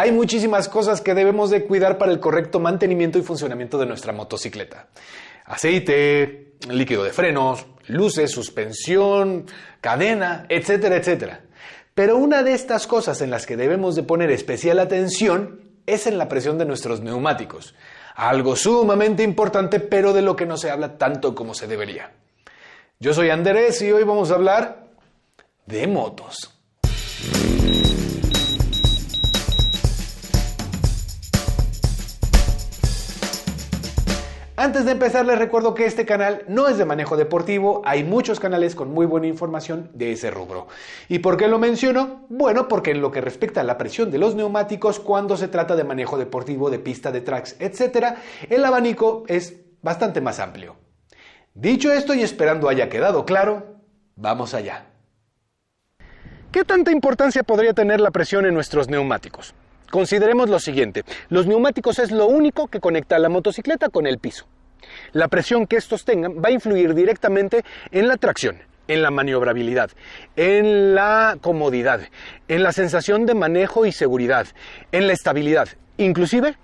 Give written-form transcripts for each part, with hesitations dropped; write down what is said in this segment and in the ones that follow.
Hay muchísimas cosas que debemos de cuidar para el correcto mantenimiento y funcionamiento de nuestra motocicleta. Aceite, líquido de frenos, luces, suspensión, cadena, etcétera, etcétera. Pero una de estas cosas en las que debemos de poner especial atención es en la presión de nuestros neumáticos. Algo sumamente importante, pero de lo que no se habla tanto como se debería. Yo soy Andrés y hoy vamos a hablar de motos. Antes de empezar les recuerdo que este canal no es de manejo deportivo, hay muchos canales con muy buena información de ese rubro. ¿Y por qué lo menciono? Bueno, porque en lo que respecta a la presión de los neumáticos cuando se trata de manejo deportivo, de pista, de tracks, etc., el abanico es bastante más amplio. Dicho esto y esperando haya quedado claro, vamos allá. ¿Qué tanta importancia podría tener la presión en nuestros neumáticos? Consideremos lo siguiente, los neumáticos es lo único que conecta a la motocicleta con el piso. La presión que estos tengan va a influir directamente en la tracción, en la maniobrabilidad, en la comodidad, en la sensación de manejo y seguridad, en la estabilidad, inclusive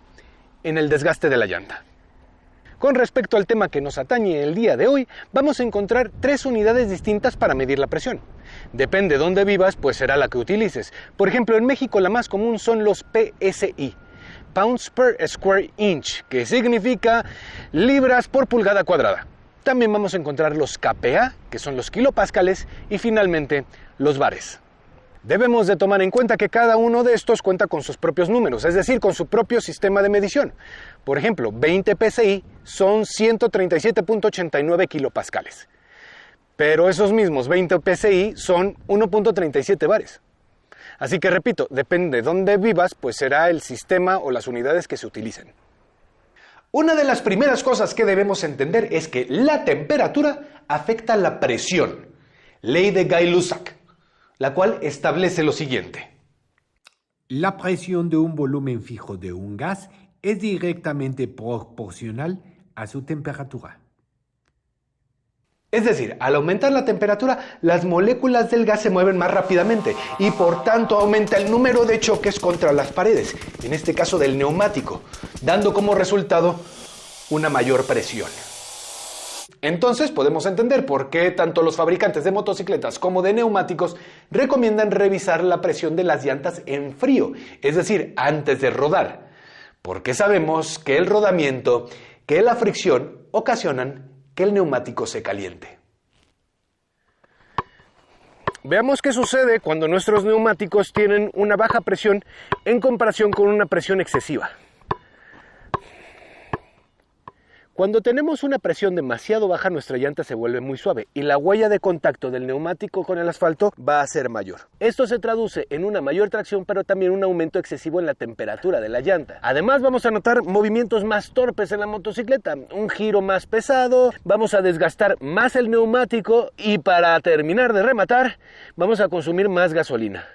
en el desgaste de la llanta. Con respecto al tema que nos atañe el día de hoy, vamos a encontrar 3 unidades distintas para medir la presión. Depende de dónde vivas, pues será la que utilices. Por ejemplo, en México la más común son los PSI, Pounds per Square Inch, que significa libras por pulgada cuadrada. También vamos a encontrar los kPa, que son los kilopascales, y finalmente los bares. Debemos de tomar en cuenta que cada uno de estos cuenta con sus propios números, es decir, con su propio sistema de medición. Por ejemplo, 20 PSI son 137.89 kilopascales. Pero esos mismos 20 PSI son 1.37 bares. Así que repito, depende de dónde vivas, pues será el sistema o las unidades que se utilicen. Una de las primeras cosas que debemos entender es que la temperatura afecta la presión. Ley de Gay-Lussac, la cual establece lo siguiente. La presión de un volumen fijo de un gas es directamente proporcional a su temperatura. Es decir, al aumentar la temperatura, las moléculas del gas se mueven más rápidamente y por tanto aumenta el número de choques contra las paredes, en este caso del neumático, dando como resultado una mayor presión. Entonces podemos entender por qué tanto los fabricantes de motocicletas como de neumáticos recomiendan revisar la presión de las llantas en frío, es decir, antes de rodar, porque sabemos que el rodamiento, que la fricción ocasionan que el neumático se caliente. Veamos qué sucede cuando nuestros neumáticos tienen una baja presión en comparación con una presión excesiva. Cuando tenemos una presión demasiado baja, nuestra llanta se vuelve muy suave y la huella de contacto del neumático con el asfalto va a ser mayor. Esto se traduce en una mayor tracción, pero también un aumento excesivo en la temperatura de la llanta. Además, vamos a notar movimientos más torpes en la motocicleta, un giro más pesado, vamos a desgastar más el neumático y para terminar de rematar, vamos a consumir más gasolina.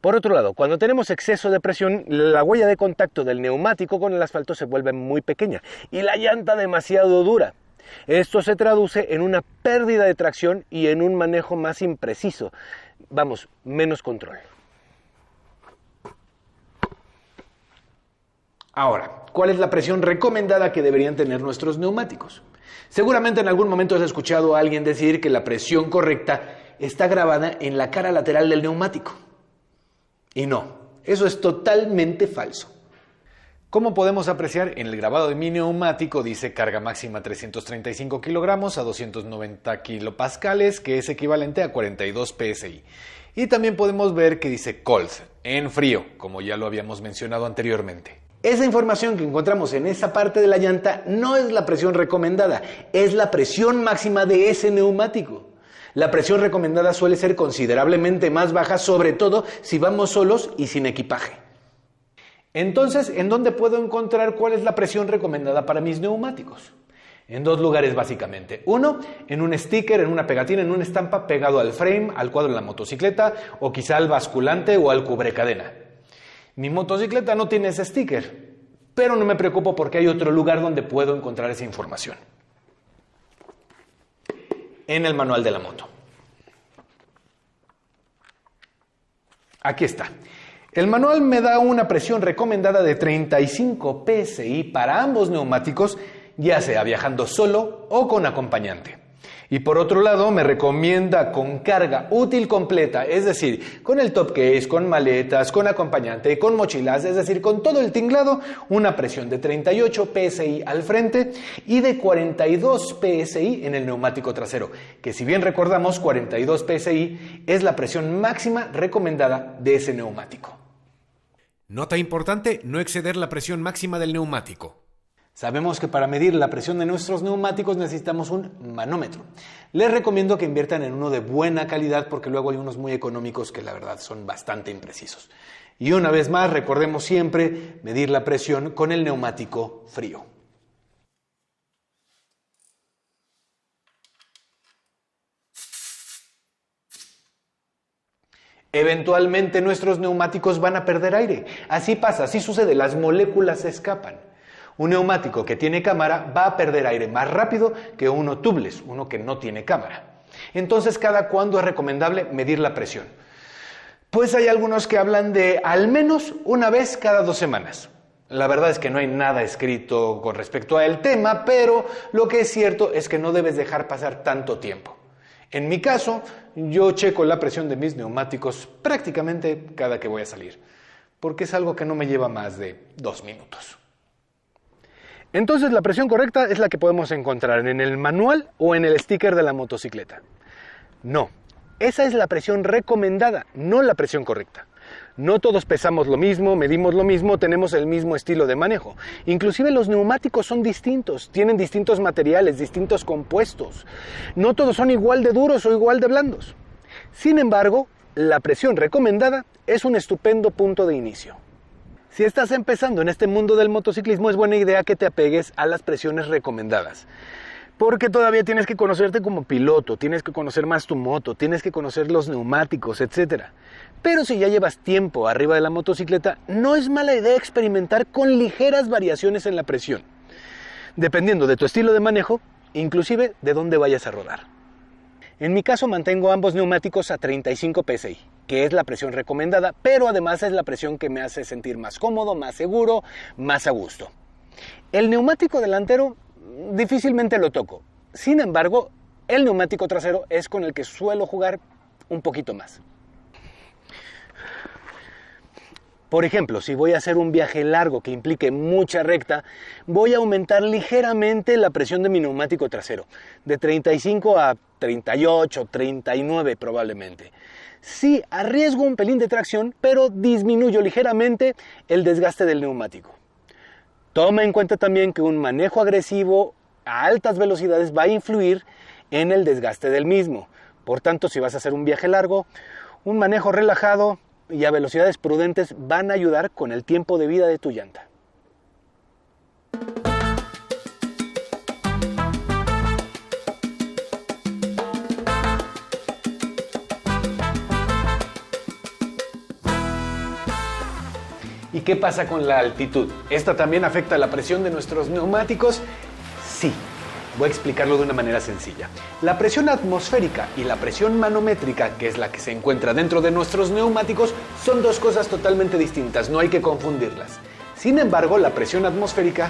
Por otro lado, cuando tenemos exceso de presión, la huella de contacto del neumático con el asfalto se vuelve muy pequeña y la llanta demasiado dura. Esto se traduce en una pérdida de tracción y en un manejo más impreciso. Vamos, menos control. Ahora, ¿cuál es la presión recomendada que deberían tener nuestros neumáticos? Seguramente en algún momento has escuchado a alguien decir que la presión correcta está grabada en la cara lateral del neumático. Y no, eso es totalmente falso. Como podemos apreciar, en el grabado de mi neumático dice carga máxima 335 kilogramos a 290 kilopascales, que es equivalente a 42 PSI. Y también podemos ver que dice cold, en frío, como ya lo habíamos mencionado anteriormente. Esa información que encontramos en esa parte de la llanta no es la presión recomendada, es la presión máxima de ese neumático. La presión recomendada suele ser considerablemente más baja, sobre todo si vamos solos y sin equipaje. Entonces, ¿en dónde puedo encontrar cuál es la presión recomendada para mis neumáticos? En 2 lugares básicamente. Uno, en un sticker, en una pegatina, en una estampa pegado al frame, al cuadro de la motocicleta o quizá al basculante o al cubrecadena. Mi motocicleta no tiene ese sticker, pero no me preocupo porque hay otro lugar donde puedo encontrar esa información. en el manual de la moto. Aquí está. El manual me da una presión recomendada de 35 psi para ambos neumáticos, ya sea viajando solo o con acompañante. Y por otro lado, me recomienda con carga útil completa, es decir, con el top case, con maletas, con acompañante, con mochilas, es decir, con todo el tinglado, una presión de 38 psi al frente y de 42 psi en el neumático trasero, que si bien recordamos, 42 psi es la presión máxima recomendada de ese neumático. Nota importante, no exceder la presión máxima del neumático. Sabemos que para medir la presión de nuestros neumáticos necesitamos un manómetro. Les recomiendo que inviertan en uno de buena calidad porque luego hay unos muy económicos que la verdad son bastante imprecisos. Y una vez más, recordemos siempre medir la presión con el neumático frío. Eventualmente nuestros neumáticos van a perder aire. Así pasa, así sucede, las moléculas se escapan. Un neumático que tiene cámara va a perder aire más rápido que uno tubeless, uno que no tiene cámara. Entonces, ¿cada cuándo es recomendable medir la presión? Pues hay algunos que hablan de al menos una vez cada 2 semanas. La verdad es que no hay nada escrito con respecto al tema, pero lo que es cierto es que no debes dejar pasar tanto tiempo. En mi caso, yo checo la presión de mis neumáticos prácticamente cada que voy a salir, porque es algo que no me lleva más de 2 minutos. Entonces la presión correcta es la que podemos encontrar en el manual o en el sticker de la motocicleta. No, esa es la presión recomendada, no la presión correcta. No todos pesamos lo mismo, medimos lo mismo, tenemos el mismo estilo de manejo. Inclusive los neumáticos son distintos, tienen distintos materiales, distintos compuestos. No todos son igual de duros o igual de blandos. Sin embargo, la presión recomendada es un estupendo punto de inicio. Si estás empezando en este mundo del motociclismo, es buena idea que te apegues a las presiones recomendadas. Porque todavía tienes que conocerte como piloto, tienes que conocer más tu moto, tienes que conocer los neumáticos, etc. Pero si ya llevas tiempo arriba de la motocicleta, no es mala idea experimentar con ligeras variaciones en la presión, dependiendo de tu estilo de manejo, inclusive de dónde vayas a rodar. En mi caso mantengo ambos neumáticos a 35 psi, que es la presión recomendada, pero además es la presión que me hace sentir más cómodo, más seguro, más a gusto. El neumático delantero difícilmente lo toco. Sin embargo, el neumático trasero es con el que suelo jugar un poquito más. Por ejemplo, si voy a hacer un viaje largo que implique mucha recta, voy a aumentar ligeramente la presión de mi neumático trasero, de 35 a 38, 39 probablemente. Sí, arriesgo un pelín de tracción, pero disminuyo ligeramente el desgaste del neumático. Toma en cuenta también que un manejo agresivo a altas velocidades va a influir en el desgaste del mismo. Por tanto, si vas a hacer un viaje largo, un manejo relajado y a velocidades prudentes van a ayudar con el tiempo de vida de tu llanta. ¿Y qué pasa con la altitud? ¿Esta también afecta la presión de nuestros neumáticos? Sí. Voy a explicarlo de una manera sencilla. La presión atmosférica y la presión manométrica, que es la que se encuentra dentro de nuestros neumáticos, son dos cosas totalmente distintas, no hay que confundirlas. Sin embargo, la presión atmosférica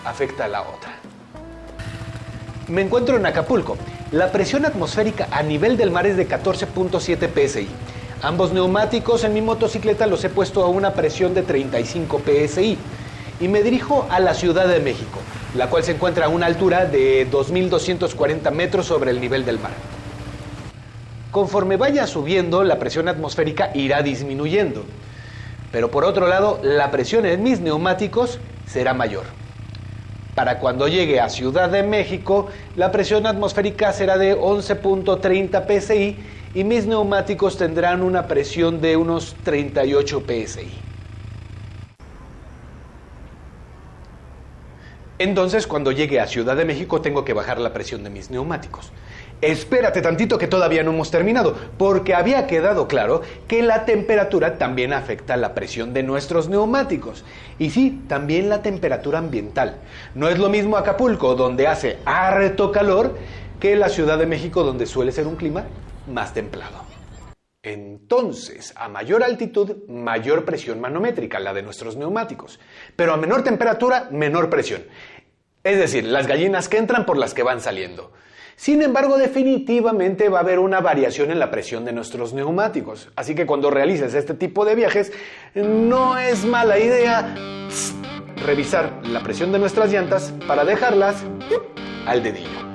afecta a la otra. Me encuentro en Acapulco. La presión atmosférica a nivel del mar es de 14.7 psi. Ambos neumáticos en mi motocicleta los he puesto a una presión de 35 psi. Y me dirijo a la Ciudad de México, la cual se encuentra a una altura de 2.240 metros sobre el nivel del mar. Conforme vaya subiendo, la presión atmosférica irá disminuyendo. Pero por otro lado, la presión en mis neumáticos será mayor. Para cuando llegue a Ciudad de México, la presión atmosférica será de 11.30 psi y mis neumáticos tendrán una presión de unos 38 psi. Entonces, cuando llegue a Ciudad de México, tengo que bajar la presión de mis neumáticos. Espérate tantito que todavía no hemos terminado, porque había quedado claro que la temperatura también afecta la presión de nuestros neumáticos. Y sí, también la temperatura ambiental. No es lo mismo Acapulco, donde hace harto calor, que la Ciudad de México, donde suele ser un clima más templado. Entonces, a mayor altitud, mayor presión manométrica, la de nuestros neumáticos, pero a menor temperatura, menor presión. Es decir, las gallinas que entran por las que van saliendo. Sin embargo, definitivamente va a haber una variación en la presión de nuestros neumáticos. Así que cuando realices este tipo de viajes, no es mala idea revisar la presión de nuestras llantas para dejarlas al dedillo.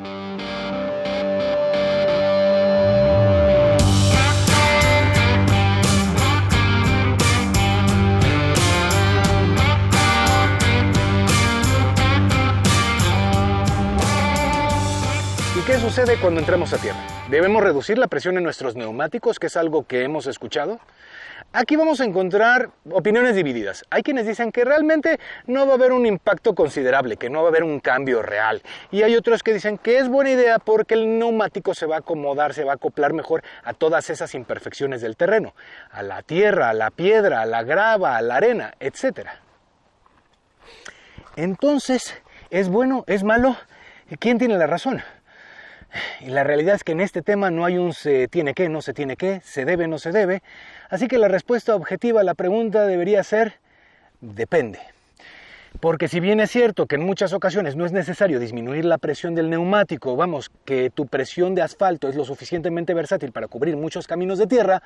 ¿Qué sucede cuando entramos a tierra? ¿Debemos reducir la presión en nuestros neumáticos, que es algo que hemos escuchado? Aquí vamos a encontrar opiniones divididas. Hay quienes dicen que realmente no va a haber un impacto considerable, que no va a haber un cambio real. Y hay otros que dicen que es buena idea porque el neumático se va a acomodar, se va a acoplar mejor a todas esas imperfecciones del terreno. A la tierra, a la piedra, a la grava, a la arena, etc. Entonces, ¿es bueno? ¿Es malo? ¿Quién tiene la razón? Y la realidad es que en este tema no hay un se tiene que, no se tiene que, se debe, no se debe. Así que la respuesta objetiva a la pregunta debería ser depende. Porque si bien es cierto que en muchas ocasiones no es necesario disminuir la presión del neumático, vamos, que tu presión de asfalto es lo suficientemente versátil para cubrir muchos caminos de tierra,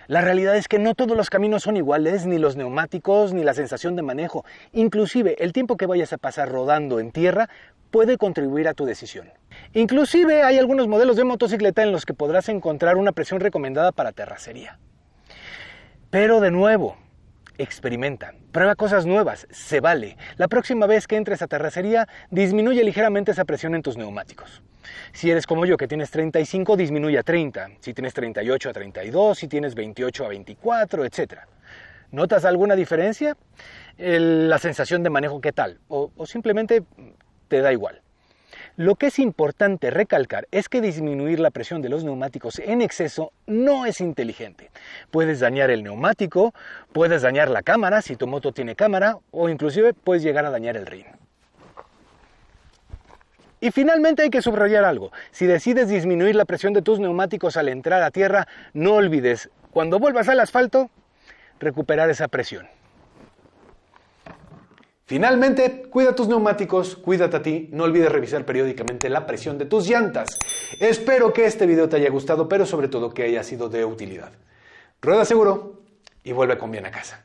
la realidad es que no todos los caminos son iguales, ni los neumáticos, ni la sensación de manejo. Inclusive el tiempo que vayas a pasar rodando en tierra puede contribuir a tu decisión. Inclusive hay algunos modelos de motocicleta en los que podrás encontrar una presión recomendada para terracería. Pero de nuevo, experimenta, prueba cosas nuevas, se vale. La próxima vez que entres a terracería, disminuye ligeramente esa presión en tus neumáticos. Si eres como yo que tienes 35, disminuye a 30. Si tienes 38 a 32, si tienes 28 a 24, etc. ¿Notas alguna diferencia? La sensación de manejo, ¿qué tal? O simplemente te da igual. Lo que es importante recalcar es que disminuir la presión de los neumáticos en exceso no es inteligente. Puedes dañar el neumático, puedes dañar la cámara si tu moto tiene cámara, o inclusive puedes llegar a dañar el rin. Y finalmente hay que subrayar algo. Si decides disminuir la presión de tus neumáticos al entrar a tierra, no olvides, cuando vuelvas al asfalto, recuperar esa presión. Finalmente, cuida tus neumáticos, cuídate a ti, no olvides revisar periódicamente la presión de tus llantas. Espero que este video te haya gustado, pero sobre todo que haya sido de utilidad. Rueda seguro y vuelve con bien a casa.